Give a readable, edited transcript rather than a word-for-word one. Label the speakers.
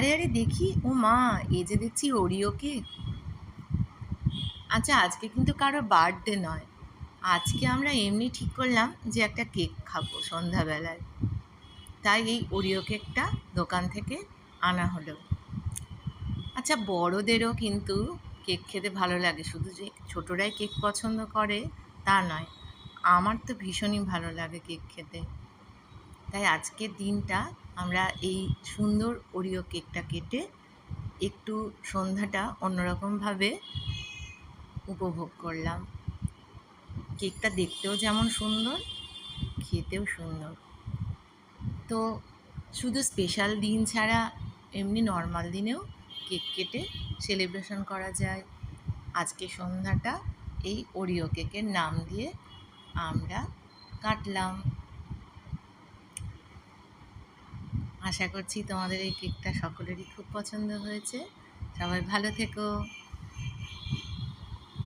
Speaker 1: আরে আরে দেখি, ও মা, এ যে দেখছি ওরিও কেক। আচ্ছা, আজকে কিন্তু কারো বার্থডে নয়। আজকে আমরা এমনি ঠিক করলাম যে একটা কেক খাবো সন্ধ্যাবেলায়। তাই এই ওরিও কেকটা দোকান থেকে আনা হলো। আচ্ছা, বড়দেরও কিন্তু কেক খেতে ভালো লাগে, শুধু যে ছোটরাই কেক পছন্দ করে তা নয়। আমার তো ভীষণই ভালো লাগে কেক খেতে। তাই আজকের দিনটা আমরা এই সুন্দর ওরিও কেকটা কেটে একটু সন্ধ্যাটা অন্যরকমভাবে উপভোগ করলাম। কেকটা দেখতেও যেমন সুন্দর, খেতেও সুন্দর। তো শুধু স্পেশাল দিন ছাড়া এমনি নর্মাল দিনেও কেক কেটে সেলিব্রেশন করা যায়। আজকে সন্ধ্যাটা এই ওরিও কেকের নাম দিয়ে আমরা কাটলাম। আশা করছি তোমাদের এই কেকটা সকলেরই খুব পছন্দ হয়েছে। সবাই ভালো থেকো।